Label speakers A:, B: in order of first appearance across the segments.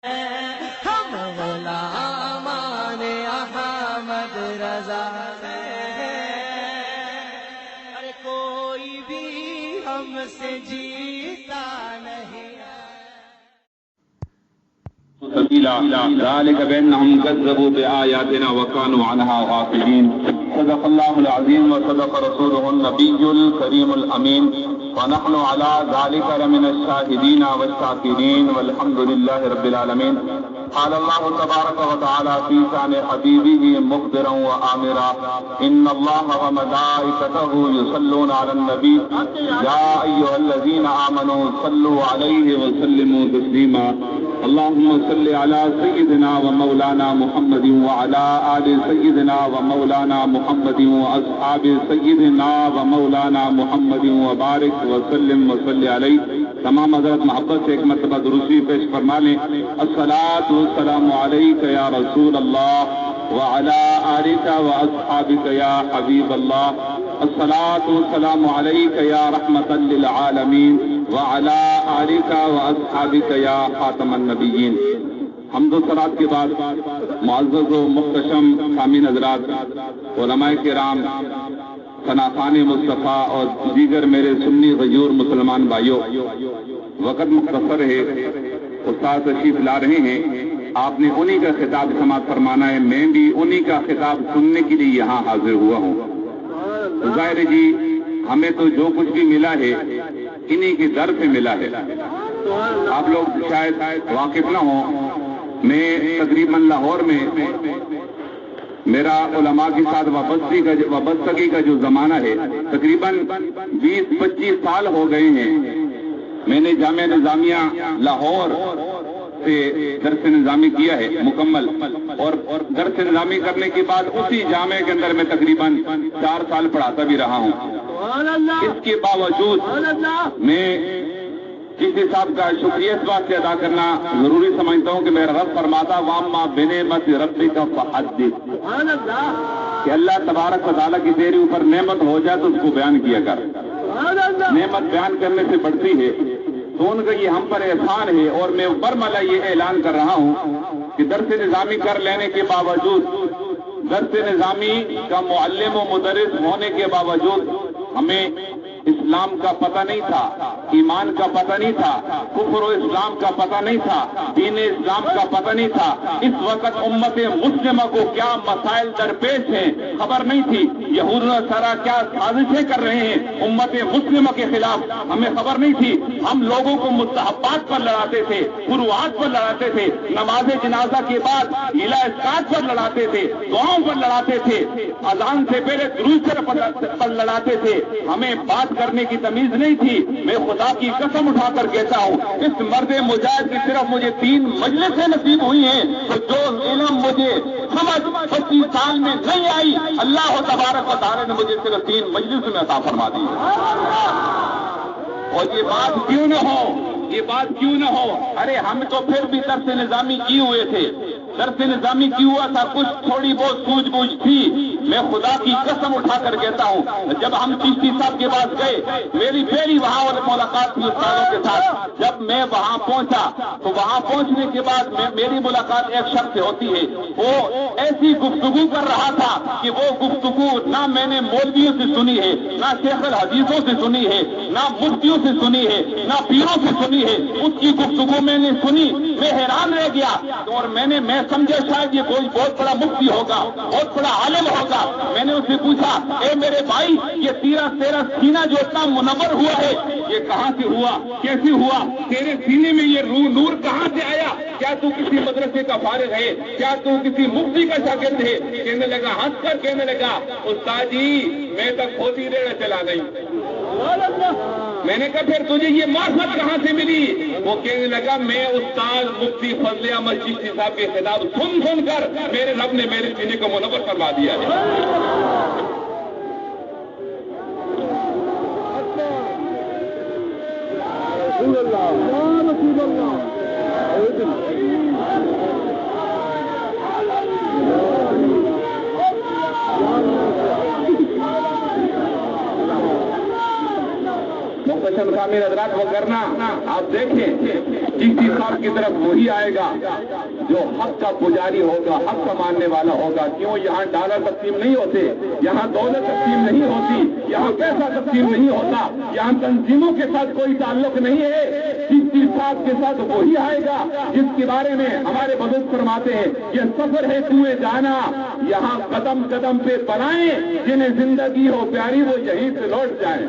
A: ہم غلامان احمد رضا ارے کوئی بھی ہم سے جیتا نہیں
B: سبيلا ذلك بأنهم كذبوا بآياتنا وكانوا عنها غافلين. صدق الله العظيم وصدق رسوله النبي الكريم الأمين ونحن على ذلك لمن الشاهدين والشاكرين والحمد لله رب العالمين. قال الله تبارك وتعالى في شان حبيبه مخبرا وآمرا إن الله وملائكته يصلون على النبي يا أيها الذين آمنوا صلوا عليه وسلموا تسليما. اللهم صل على سيدنا ومولانا محمد وعلى آل سيدنا ومولانا محمد وأصحاب سيدنا ومولانا محمد وبارك وسلم وصل عليه. تمام حضرت محبت سے ایک مرتبہ درود پیش فرما لیں. الصلاۃ والسلام علیک یا رسول اللہ وعلی آلک واصحابک یا حبیب اللہ. الصلاۃ والسلام علیک یا رحمۃ للعالمین وعلی آلک واصحابک یا خاتم النبیین. حمد و صلات کے بعد معزز و محتشم سامعین حضرات، علماء کرام، ثناخان مصطفیٰ اور دیگر میرے سنی غیور مسلمان بھائیوں، وقت مختصر ہے، استاد تشریف لا رہے ہیں. آپ نے انہی کا خطاب سماعت فرمانا ہے. میں بھی انہی کا خطاب سننے کے لیے یہاں حاضر ہوا ہوں. ظاہر جی ہمیں تو جو کچھ بھی ملا ہے انہی کے در سے ملا ہے. آپ لوگ شاید واقف نہ ہوں، میں تقریباً لاہور میں میرا علماء کے ساتھ وابستگی کا جو زمانہ ہے تقریباً 20-25 سال ہو گئے ہیں. میں نے جامعہ نظامیہ لاہور سے درس نظامی کیا ہے مکمل، اور درس نظامی کرنے کے بعد اسی جامعہ کے اندر میں تقریباً 4 سال پڑھاتا بھی رہا ہوں. اس کے باوجود میں کسی صاحب کا شکریہ اس بات سے ادا کرنا ضروری سمجھتا ہوں کہ میرا رب فرماتا وَأَمَّا بِنِعْمَتِ رَبِّكَ فَحَدِّثْ، کہ اللہ تبارک و تعالیٰ کی تیرے اوپر نعمت ہو جائے تو اس کو بیان کیا کر. نعمت بیان کرنے سے بڑھتی ہے تو ان کا یہ ہم پر احسان ہے. اور میں برملا یہ اعلان کر رہا ہوں کہ درس نظامی کر لینے کے باوجود، درس نظامی کا معلم و مدرس ہونے کے باوجود ہمیں اسلام کا پتہ نہیں تھا، ایمان کا پتہ نہیں تھا، کفر و اسلام کا پتہ نہیں تھا، دین اسلام کا پتہ نہیں تھا. اس وقت امت مسلمہ کو کیا مسائل درپیش ہیں خبر نہیں تھی. یہود و نصارہ کیا سازشیں کر رہے ہیں امت مسلمہ کے خلاف ہمیں خبر نہیں تھی. ہم لوگوں کو مستحبات پر لڑاتے تھے، فروعات پر لڑاتے تھے، نماز جنازہ کے بعد علا اسقاط پر لڑاتے تھے، دعاؤں پر لڑاتے تھے، اذان سے پہلے درود پر لڑاتے تھے. ہمیں بات کرنے کی تمیز نہیں تھی. میں خدا کی قسم اٹھا کر کہتا ہوں اس مرد مجاہد کی صرف مجھے 3 مجلسیں نصیب ہوئی ہیں تو جو علم مجھے سمجھ 25 سال میں نہیں آئی اللہ تبارک و تعالی نے مجھے صرف 3 مجلس میں عطا فرما دی. اور یہ بات کیوں نہ ہو، یہ بات کیوں نہ ہو. ارے ہم تو پھر بھی درس نظامی کیے ہوئے تھے، درس نظامی کی ہوا تھا، کچھ تھوڑی بہت سوجھ بوجھ تھی. میں خدا کی قسم اٹھا کر کہتا ہوں جب ہم چشتی صاحب کے پاس گئے میری پہلی وہاں ملاقات تھی استادوں کے ساتھ. جب میں وہاں پہنچا تو وہاں پہنچنے کے بعد میری ملاقات ایک شخص سے ہوتی ہے. وہ ایسی گفتگو کر رہا تھا کہ وہ گفتگو نہ میں نے مولویوں سے سنی ہے، نہ شیخ الحدیثوں سے سنی ہے، نہ مفتیوں سے سنی ہے، نہ پیروں سے سنی ہے. اس کی گفتگو میں نے سنی، میں حیران رہ گیا. اور میں سمجھا شاید یہ کوئی بہت بڑا مفتی ہوگا، بہت بڑا عالم ہوگا. میں نے اس سے پوچھا اے میرے بھائی یہ تیرا سینہ جو اتنا منور ہوا ہے یہ کہاں سے ہوا، کیسے ہوا؟ تیرے سینے میں یہ نور کہاں سے آیا؟ کیا تو کسی مدرسے کا فارغ ہے؟ کیا تو کسی مفتی کا شاگرد ہے؟ کہنے لگا، ہنس کر کہنے لگا استاد جی میں تو کھوتی ریڑھ چلا گئی. میں نے کہا پھر تجھے یہ معرفت کہاں سے ملی؟ وہ کہنے لگا میں استاد مفتی فضل احمد چشتی صاحب کے خطاب سن کر میرے رب نے میرے سینے کو منور فرما دیا ہے. سامعین حضرات وہ کرنا آپ دیکھیں چشتی صاحب کی طرف وہی آئے گا جو حق کا پجاری ہوگا, حق کا ماننے والا ہوگا. کیوں یہاں ڈالر تقسیم نہیں ہوتے, یہاں دولت تقسیم نہیں ہوتی, یہاں پیسہ تقسیم نہیں ہوتا, یہاں تنظیموں کے ساتھ کوئی تعلق نہیں ہے. چشتی صاحب کے ساتھ وہی آئے گا جس کے بارے میں ہمارے بزرگ فرماتے ہیں یہ سفر ہے کوئے جانا, یہاں قدم قدم پہ بنائیں, جنہیں زندگی ہو پیاری وہ یہیں سے لوٹ جائیں.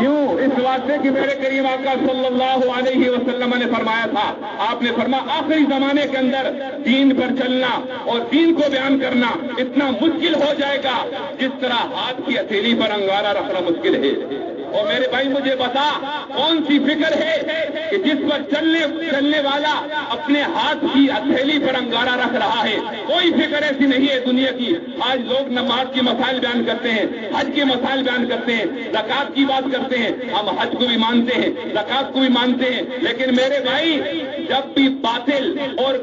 B: کیوں؟ اس واسطے کہ میرے کریم آقا صلی اللہ علیہ وسلم نے فرمایا تھا, آپ نے فرمایا آخری زمانے کے اندر دین پر چلنا اور دین کو بیان کرنا اتنا مشکل ہو جائے گا جس طرح ہاتھ کی ہتھیلی پر انگارہ رکھنا مشکل ہے. اور میرے بھائی مجھے بتا کون سی فکر ہے کہ جس پر چلنے والا اپنے ہاتھ کی ہتھیلی پر انگارہ رکھ رہا ہے؟ کوئی فکر ایسی نہیں ہے دنیا کی. آج لوگ نماز کے مسائل بیان کرتے ہیں, حج کے مسائل بیان کرتے ہیں, زکات کی بات کرتے ہیں. ہم حج کو بھی مانتے ہیں, زکات کو بھی مانتے ہیں, لیکن میرے بھائی جب بھی باطل اور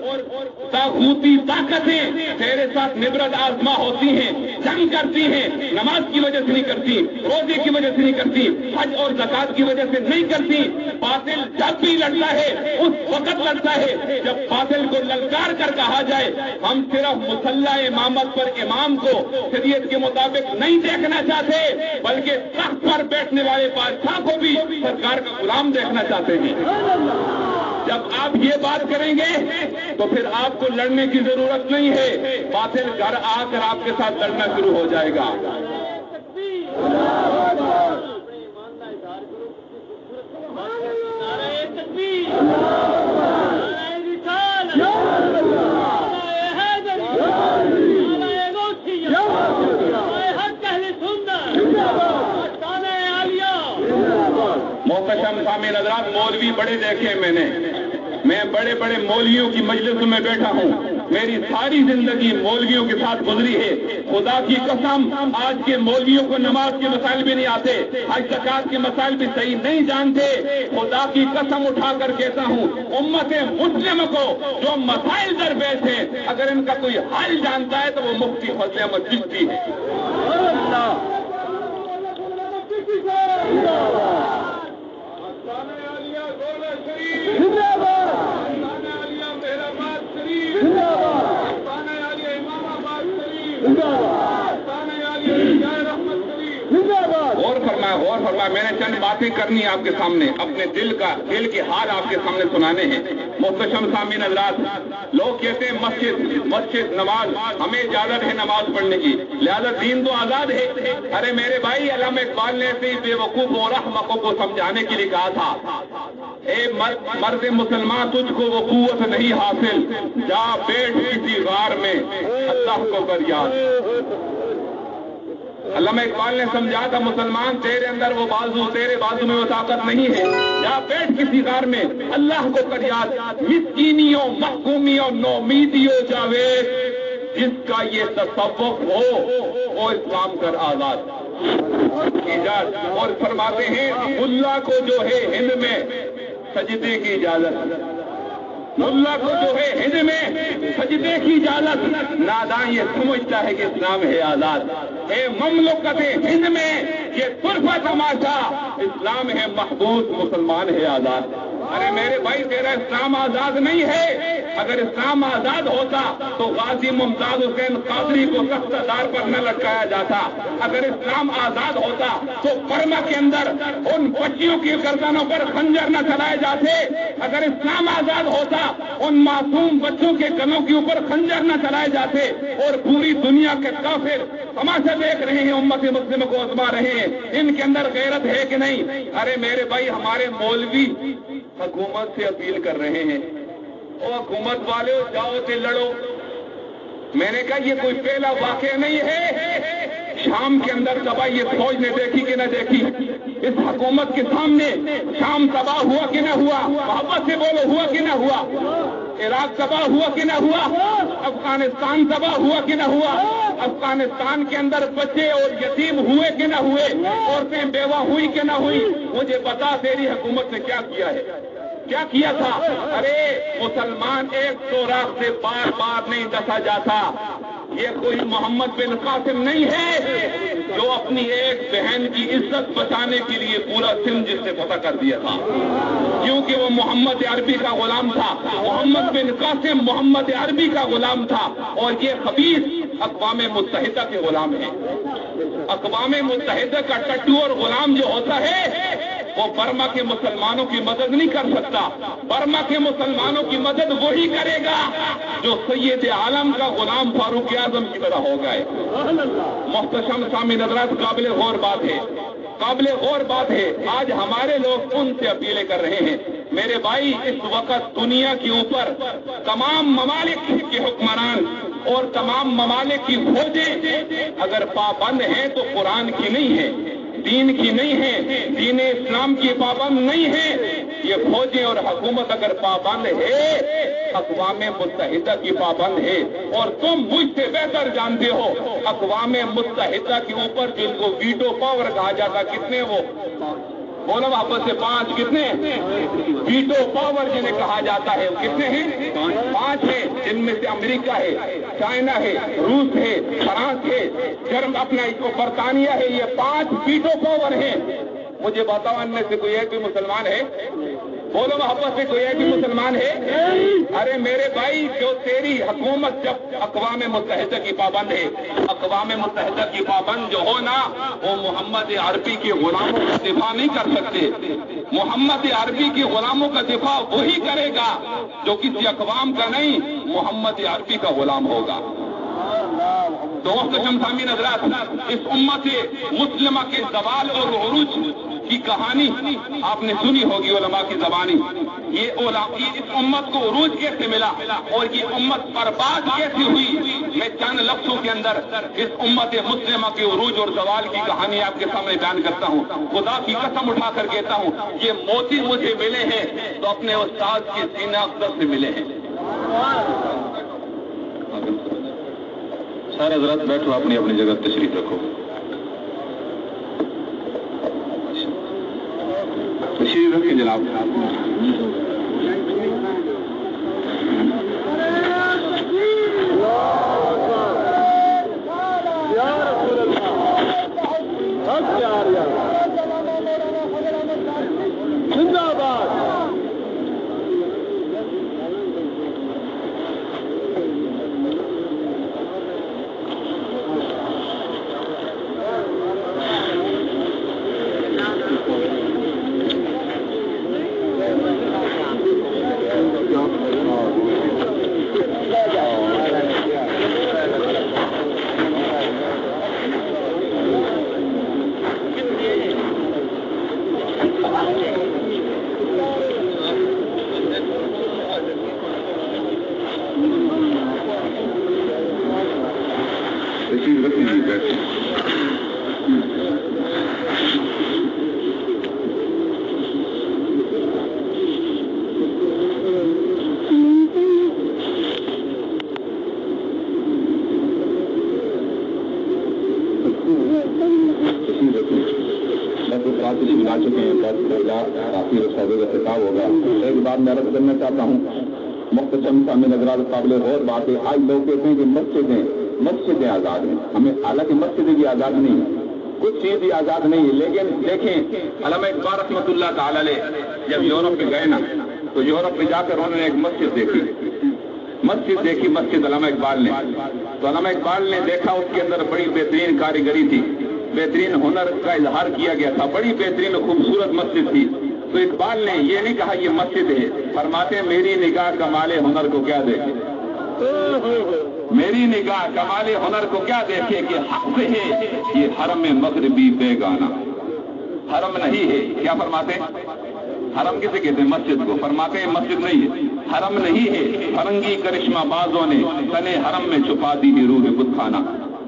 B: طاغوتی طاقتیں تیرے ساتھ نبرد آزما ہوتی ہیں, جنگ کرتی ہیں, نماز کی وجہ سے نہیں کرتی, روزے کی وجہ سے نہیں کرتی, حج اور زکات کی وجہ سے نہیں کرتی. باطل جب بھی لڑتا ہے اس وقت لڑتا ہے جب باطل کو للکار کر کہا جائے ہم صرف مصلی امامت پر امام کو شریعت کے مطابق نہیں دیکھنا چاہتے بلکہ تخت پر بیٹھنے والے بادشاہ کو بھی سرکار کا غلام دیکھنا چاہتے ہیں. جب آپ یہ بات کریں گے تو پھر آپ کو لڑنے کی ضرورت نہیں ہے, باطل گھر آ کر آپ کے ساتھ لڑنا شروع ہو جائے گا. محتشم سامعین حضرات مولوی بڑے دیکھے میں بڑے بڑے مولویوں کی مجلسوں میں بیٹھا ہوں, میری ساری زندگی مولویوں کے ساتھ گزری ہے. خدا کی قسم آج کے مولویوں کو نماز کے مسائل بھی نہیں آتے, حج زکات کے مسائل بھی صحیح نہیں جانتے. خدا کی قسم اٹھا کر کہتا ہوں امت مسلم کو جو مسائل درپیش ہیں اگر ان کا کوئی حل جانتا ہے تو وہ مفتی فضل احمد چشتی ہے. غور فرمائے میں نے چند باتیں کرنی آپ کے سامنے, اپنے دل کے حال آپ کے سامنے سنانے ہیں. محتشم سامعین حضرات لوگ کہتے ہیں مسجد نماز, ہمیں اجازت ہے نماز پڑھنے کی, لہذا دین تو آزاد ہے. ارے میرے بھائی علامہ اقبال نے ایسے ہی بے وقوف اور احمقوں کو سمجھانے کے لیے کہا تھا, اے مرد مسلمان تجھ کو وہ قوت نہیں حاصل, جا بیٹھ کسی غار میں اللہ کو کر یاد. علامہ اقبال نے سمجھا تھا مسلمان تیرے اندر وہ بازو, تیرے بازو میں وہ طاقت نہیں ہے, جا بیٹھ کسی غار میں اللہ کو کر یاد. مسکینیوں محکومیوں نومیدیوں جاوید جس کا یہ تصوف ہو وہ اسلام کر آزاد. اور فرماتے ہیں اللہ کو جو ہے ہند میں سجدے کی اجازت, اللہ کو جو ہے ہند میں سجدے کی اجازت. نادان یہ سمجھتا ہے کہ اسلام ہے آزاد. اے مملکت ہند میں یہ طرفہ تماشا, اسلام ہے محبوب, مسلمان ہے آزاد. ارے میرے بھائی تیرا اسلام آزاد نہیں ہے. اگر اسلام آزاد ہوتا تو غازی ممتاز حسین قادری کو سخت دار پر نہ لٹکایا جاتا. اگر اسلام آزاد ہوتا تو برما کے اندر ان بچیوں کی گردنوں پر خنجر نہ چلائے جاتے. اگر اسلام آزاد ہوتا ان معصوم بچوں کے کنوں کے اوپر خنجر نہ چلائے جاتے. اور پوری دنیا کے کافر تماشا دیکھ رہے ہیں, امت مسلم کو آزما رہے ہیں, ان کے اندر غیرت ہے کہ نہیں؟ ارے میرے بھائی ہمارے مولوی حکومت سے اپیل کر رہے ہیں, او حکومت والے جاؤ سے لڑو. میں نے کہا یہ کوئی پہلا واقعہ نہیں ہے. شام کے اندر تباہ یہ فوج نے دیکھی کہ نہ دیکھی؟ اس حکومت کے سامنے شام تباہ ہوا کہ نہ ہوا؟ محبت سے بولو ہوا کہ نہ ہوا؟ عراق تباہ ہوا کہ نہ ہوا؟ افغانستان تباہ ہوا کہ نہ ہوا؟ افغانستان کے اندر بچے اور یتیم ہوئے کہ نہ ہوئے؟ عورتیں بیوہ ہوئی کہ نہ ہوئی؟ مجھے بتا تیری حکومت نے کیا کیا ہے, کیا کیا تھا؟ ارے مسلمان ایک سوراخ سے بار بار نہیں ڈسا جاتا. یہ کوئی محمد بن قاسم نہیں ہے جو اپنی ایک بہن کی عزت بچانے کے لیے پورا سندھ جس نے فتح کر دیا تھا، کیونکہ وہ محمد عربی کا غلام تھا۔ محمد بن قاسم محمد عربی کا غلام تھا، اور یہ خبیث اقوام متحدہ کے غلام ہیں۔ اقوام متحدہ کا ٹٹو اور غلام جو ہوتا ہے وہ برما کے مسلمانوں کی مدد نہیں کر سکتا۔ برما کے مسلمانوں کی مدد وہی کرے گا جو سید عالم کا غلام فاروق اعظم کی طرح ہو گئے۔ محتشم سامعین حضرات، قابل غور بات ہے، قابل غور بات ہے۔ آج ہمارے لوگ ان سے اپیلیں کر رہے ہیں، میرے بھائی اس وقت دنیا کے اوپر تمام ممالک کے حکمران اور تمام ممالک کی فوجیں اگر پابند ہیں تو قرآن کی نہیں ہے، دین کی نہیں ہے، دین اسلام کی پابند نہیں ہے۔ یہ فوجیں اور حکومت اگر پابند ہے، اقوام متحدہ کی پابند ہے، اور تم مجھ سے بہتر جانتے ہو اقوام متحدہ کے اوپر جن کو ویٹو پاور کہا جاتا، کتنے وہ بولو واپس سے 5 کتنے ویٹو پاور جنہیں کہا جاتا ہے، کتنے ہیں؟ 5 ہیں، جن میں سے امریکہ ہے، چائنا ہے، روس ہے، فرانس ہے، اپنا برطانیہ ہے۔ یہ 5 ویٹو پاور ہیں۔ مجھے بتاؤ ان میں سے کوئی ایک بھی مسلمان ہے؟ بولو محبت سے کوئی ایک بھی مسلمان ہے؟ ارے میرے بھائی، جو تیری حکومت جب اقوام متحدہ کی پابند ہے، اقوام متحدہ کی پابند جو ہو نا، وہ محمد عربی کے غلاموں کا دفاع نہیں کر سکتے۔ محمد عربی کے غلاموں کا دفاع وہی کرے گا جو کسی اقوام کا نہیں، محمد عربی کا غلام ہوگا۔ تو محترم سامعین حضرات، اس امت مسلمہ کے زوال اور عروج کی کہانی آپ نے سنی ہوگی علماء کی زبانی۔ یہ اس امت کو عروج کیسے ملا اور یہ امت برباد کیسے ہوئی، میں چند لفظوں کے اندر اس امت مسلمہ کے عروج اور زوال کی کہانی آپ کے سامنے بیان کرتا ہوں۔ خدا کی قسم اٹھا کر کہتا ہوں، یہ موتی مجھے ملے ہیں تو اپنے استاد کے سینہ اقدس سے ملے ہیں۔ سارے حضرات بیٹھو، اپنی اپنی جگہ تشریف رکھو، تشریف رکھیں جناب۔
A: زندہ باد۔
B: قابل غور بات ہے، آج لوگ کہتے ہیں کہ مسجدیں آزاد ہیں، ہمیں حالانکہ مسجدیں بھی آزاد نہیں ہیں، کچھ چیز بھی آزاد نہیں ہے۔ لیکن دیکھیں علامہ اقبال رحمۃ اللہ تعالی علیہ جب یورپ میں گئے نا، تو یورپ میں جا کر انہوں نے ایک مسجد دیکھی مسجد علامہ اقبال نے۔ تو علامہ اقبال نے دیکھا اس کے اندر بڑی بہترین کاریگری تھی، بہترین ہنر کا اظہار کیا گیا تھا، بڑی بہترین خوبصورت مسجد تھی۔ تو اقبال نے یہ نہیں کہا یہ مسجد ہے، فرماتے ہیں میری نگاہ کمال ہنر کو کیا دیکھے، میری نگاہ کمال ہنر کو کیا دیکھے کہ حق سے ہے یہ حرم مغربی بیگانہ، حرم نہیں ہے۔ کیا فرماتے ہیں؟ حرم کسے کہتے ہیں؟ مسجد کو۔ فرماتے ہیں مسجد نہیں ہے، حرم نہیں ہے، فرنگی کرشمہ بازوں نے تنے حرم میں چھپا دی روح بت خانہ۔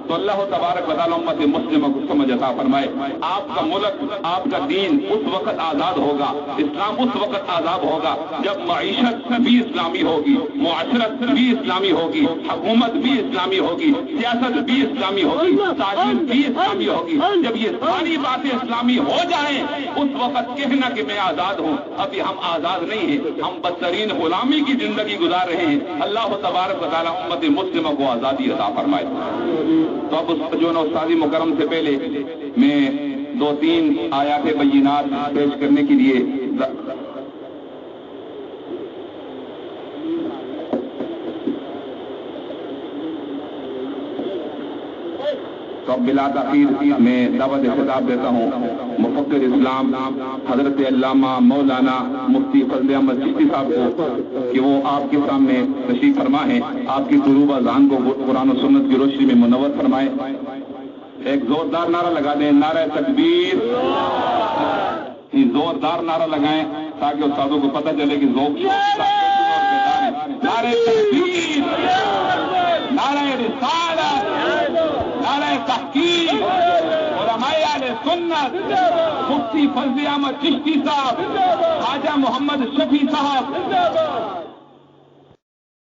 B: تو اللہ تبارک و تعالی امت مسلمہ کو سمجھ عطا فرمائے. آپ کا ملک، آپ کا دین اس وقت آزاد ہوگا، اسلام اس وقت آزاد ہوگا جب معیشت بھی اسلامی ہوگی، معاشرت بھی اسلامی ہوگی، حکومت بھی اسلامی ہوگی، سیاست بھی اسلامی ہوگی، تعلیم بھی اسلامی ہوگی. جب یہ ساری باتیں اسلامی ہو جائیں اس وقت کہنا کہ میں آزاد ہوں. ابھی ہم آزاد نہیں ہیں، ہم بدترین غلامی کی زندگی گزار رہے ہیں. اللہ تبارک و تعالی امت مسلمہ کو آزادی عطا فرمائے. تو اب اس جو نا استاذی مکرم سے پہلے میں 2-3 آیات بینات پیش کرنے کے لیے تو اب بلا تاخیر میں دعوت خطاب دیتا ہوں مفکر اسلام حضرت علامہ مولانا مفتی فضل احمد چشتی صاحب کو کہ وہ آپ کے سامنے تشریف فرما ہے، آپ کی قلوب اذہان کو قرآن و سنت کی روشنی میں منور فرمائے. ایک زوردار نعرہ لگا دیں، نعرہ تکبیر. زوردار نعرہ لگائیں تاکہ استادوں کو پتہ چلے کہ ذوق. نعرہ تکبیر، نعرہ رسالت، نعرہ تحقیق، علماء اہل سنت، مفتی فضل احمد چشتی صاحب، خواجہ محمد شفیع صاحب.